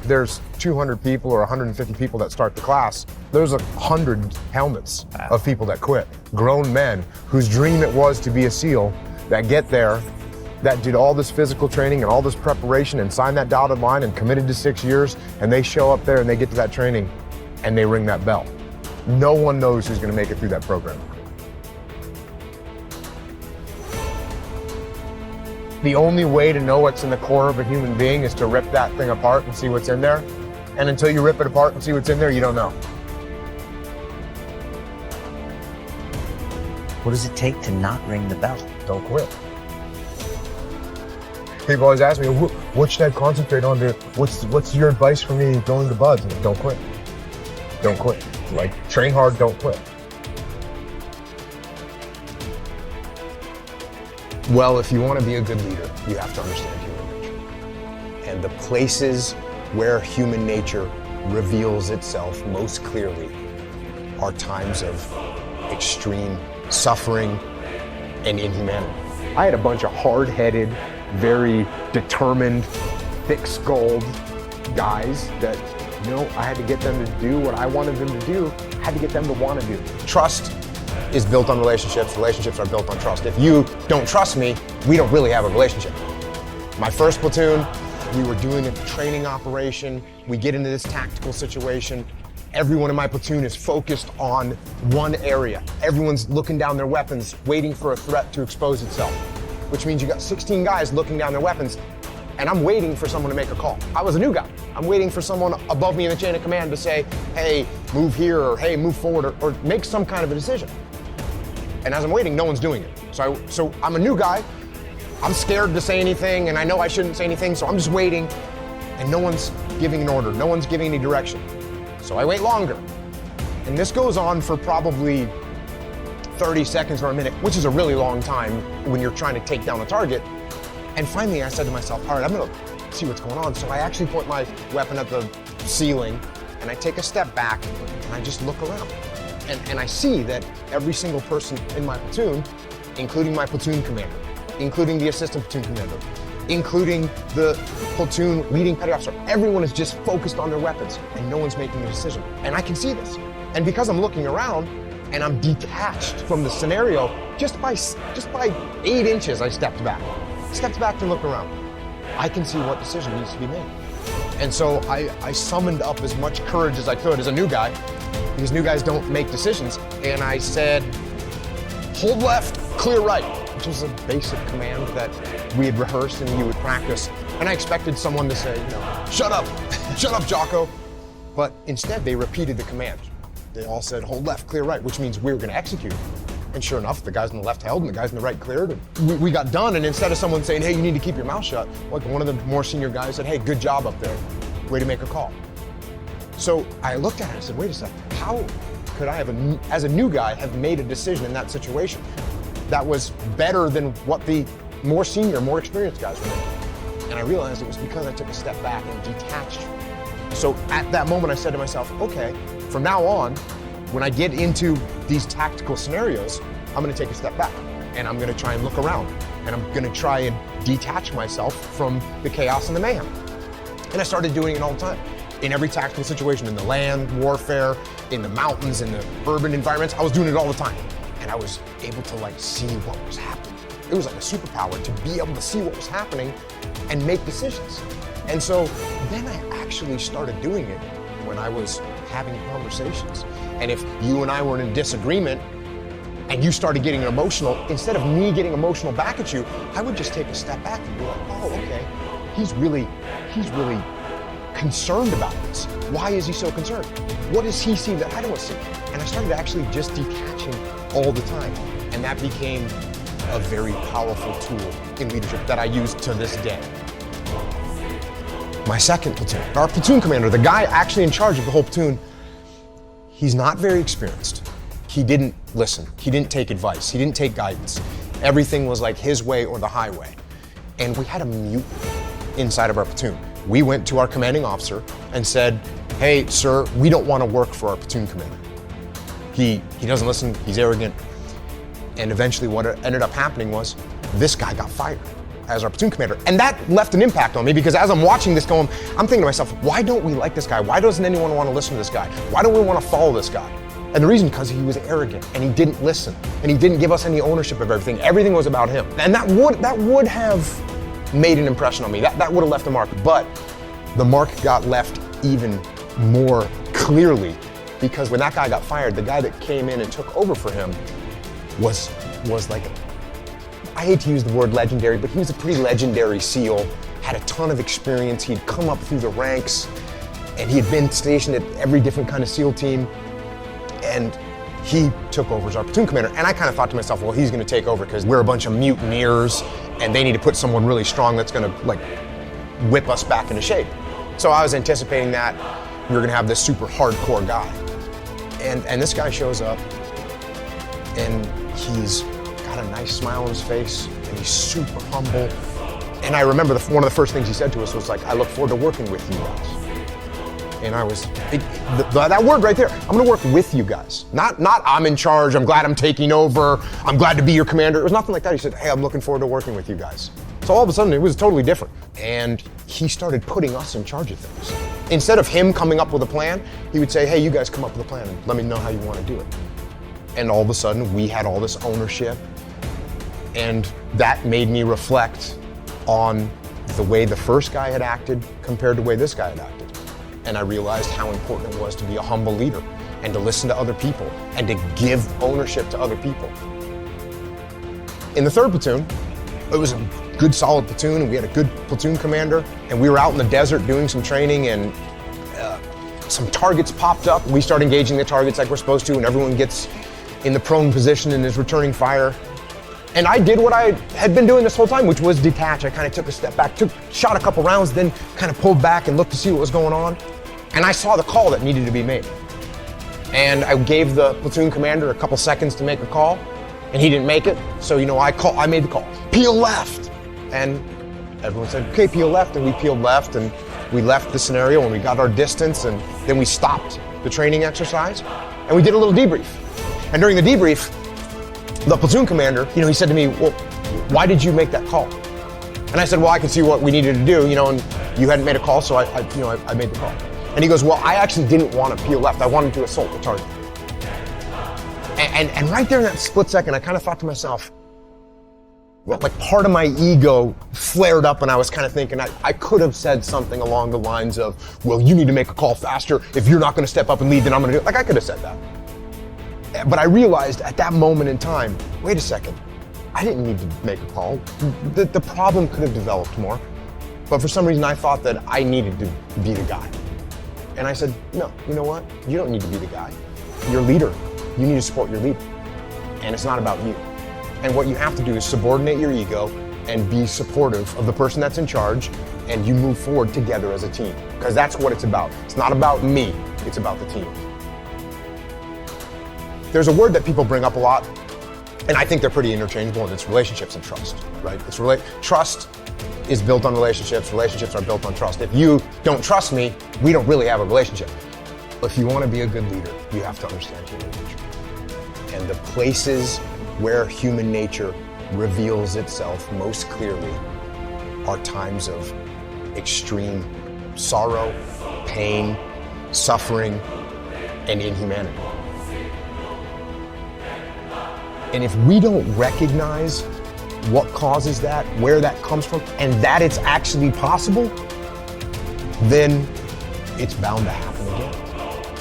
there's 200 people or 150 people that start the class, there's 100 helmets of people that quit. Grown men whose dream it was to be a SEAL that get there, that did all this physical training and all this preparation and signed that dotted line and committed to 6 years, and they show up there and they get to that training and they ring that bell. No one knows who's gonna make it through that program. The only way to know what's in the core of a human being is to rip that thing apart and see what's in there. And until you rip it apart and see what's in there, you don't know. What does it take to not ring the bell? Don't quit. People always ask me, what should I concentrate on? What's your advice for me going to buds? And don't quit. Don't quit. Like, train hard, don't quit. Well, if you want to be a good leader, you have to understand human nature. And the places where human nature reveals itself most clearly are times of extreme suffering and inhumanity. I had a bunch of hard-headed, very determined, thick-skulled guys that, I had to get them to do what I wanted them to do. I had to get them to want to do. Trust is built on relationships. Relationships are built on trust. If you don't trust me, we don't really have a relationship. My first platoon, we were doing a training operation. We get into this tactical situation. Everyone in my platoon is focused on one area. Everyone's looking down their weapons, waiting for a threat to expose itself, which means you got 16 guys looking down their weapons, and I'm waiting for someone to make a call. I was a new guy. I'm waiting for someone above me in the chain of command to say, hey, move here, or hey, move forward, or make some kind of a decision. And as I'm waiting, no one's doing it. So I'm a new guy. I'm scared to say anything, and I know I shouldn't say anything, so I'm just waiting, and no one's giving an order. No one's giving any direction. So I wait longer. And this goes on for probably 30 seconds or a minute, which is a really long time when you're trying to take down a target. And finally, I said to myself, all right, I'm gonna see what's going on. So I actually point my weapon at the ceiling, and I take a step back, and I just look around. And I see that every single person in my platoon, including my platoon commander, including the assistant platoon commander, including the platoon leading petty officer, everyone is just focused on their weapons and no one's making a decision. And I can see this. And because I'm looking around and I'm detached from the scenario, just by 8 inches, I stepped back to look around. I can see what decision needs to be made. And so I summoned up as much courage as I could as a new guy, because new guys don't make decisions. And I said, hold left, clear right, which was a basic command that we had rehearsed and we would practice. And I expected someone to say, shut up, Jocko. But instead they repeated the command. They all said, hold left, clear right, which means we were gonna execute. And sure enough, the guys on the left held and the guys on the right cleared. And we got done, and instead of someone saying, hey, you need to keep your mouth shut, like one of the more senior guys said, hey, good job up there, way to make a call. So I looked at it and I said, wait a second, how could I have, as a new guy, have made a decision in that situation that was better than what the more senior, more experienced guys were making? And I realized it was because I took a step back and detached. So at that moment, I said to myself, okay, from now on, when I get into these tactical scenarios, I'm gonna take a step back and I'm gonna try and look around and I'm gonna try and detach myself from the chaos and the mayhem. And I started doing it all the time. In every tactical situation, in the land warfare, in the mountains, in the urban environments, I was doing it all the time. And I was able to see what was happening. It was like a superpower to be able to see what was happening and make decisions. And so then I actually started doing it when I was having conversations. And if you and I were in a disagreement and you started getting emotional, instead of me getting emotional back at you, I would just take a step back and be like, oh, okay, he's really concerned about this. Why is he so concerned? What does he see that I don't see? And I started actually just detaching all the time. And that became a very powerful tool in leadership that I use to this day. My second platoon, our platoon commander, the guy actually in charge of the whole platoon, he's not very experienced. He didn't listen. He didn't take advice. He didn't take guidance. Everything was like his way or the highway. And we had a mutiny inside of our platoon. We went to our commanding officer and said, hey, sir, we don't want to work for our platoon commander. He doesn't listen, he's arrogant. And eventually what ended up happening was this guy got fired. as our platoon commander. And that left an impact on me because as I'm watching this going, I'm thinking to myself, why don't we like this guy? Why doesn't anyone want to listen to this guy? Why don't we want to follow this guy? And the reason, because he was arrogant and he didn't listen and he didn't give us any ownership of everything. Everything was about him. And that would have made an impression on me. That would have left a mark. But the mark got left even more clearly because when that guy got fired, the guy that came in and took over for him was like, I hate to use the word legendary, but he was a pretty legendary SEAL, had a ton of experience. He'd come up through the ranks and he had been stationed at every different kind of SEAL team. And he took over as our platoon commander. And I kind of thought to myself, well, he's going to take over because we're a bunch of mutineers and they need to put someone really strong that's going to like whip us back into shape. So I was anticipating that we were going to have this super hardcore guy. And this guy shows up and he's got a nice smile on his face and he's super humble. And I remember one of the first things he said to us was like, I look forward to working with you guys. And I was, that word right there, I'm gonna work with you guys. Not I'm in charge, I'm glad I'm taking over, I'm glad to be your commander. It was nothing like that. He said, hey, I'm looking forward to working with you guys. So all of a sudden it was totally different. And he started putting us in charge of things. Instead of him coming up with a plan, he would say, hey, you guys come up with a plan and let me know how you wanna do it. And all of a sudden we had all this ownership. And that made me reflect on the way the first guy had acted compared to the way this guy had acted. And I realized how important it was to be a humble leader and to listen to other people and to give ownership to other people. In the 3rd platoon, it was a good solid platoon and we had a good platoon commander and we were out in the desert doing some training and some targets popped up. We started engaging the targets like we're supposed to and everyone gets in the prone position and is returning fire. And I did what I had been doing this whole time, which was detach. I kind of took a step back, shot a couple rounds, then kind of pulled back and looked to see what was going on. And I saw the call that needed to be made. And I gave the platoon commander a couple seconds to make a call, and he didn't make it. So, I made the call, peel left. And everyone said, okay, peel left. And we peeled left, and we left the scenario, and we got our distance, and then we stopped the training exercise, and we did a little debrief. And during the debrief, the platoon commander, he said to me, well, why did you make that call? And I said, well, I could see what we needed to do, and you hadn't made a call, so I made the call. And he goes, well, I actually didn't want to peel left. I wanted to assault the target. And right there in that split second, I kind of thought to myself, well, like part of my ego flared up and I was kind of thinking I could have said something along the lines of, well, you need to make a call faster. If you're not going to step up and lead, then I'm going to do it. Like I could have said that. But I realized at that moment in time, wait a second, I didn't need to make a call. The problem could have developed more. But for some reason, I thought that I needed to be the guy. And I said, no, you know what? You don't need to be the guy. You're a leader. You need to support your leader. And it's not about you. And what you have to do is subordinate your ego and be supportive of the person that's in charge, and you move forward together as a team. Because that's what it's about. It's not about me, it's about the team. There's a word that people bring up a lot, and I think they're pretty interchangeable, and it's relationships and trust, right? Trust is built on relationships. Relationships are built on trust. If you don't trust me, we don't really have a relationship. If you want to be a good leader, you have to understand human nature. And the places where human nature reveals itself most clearly are times of extreme sorrow, pain, suffering, and inhumanity. And if we don't recognize what causes that, where that comes from, and that it's actually possible, then it's bound to happen again.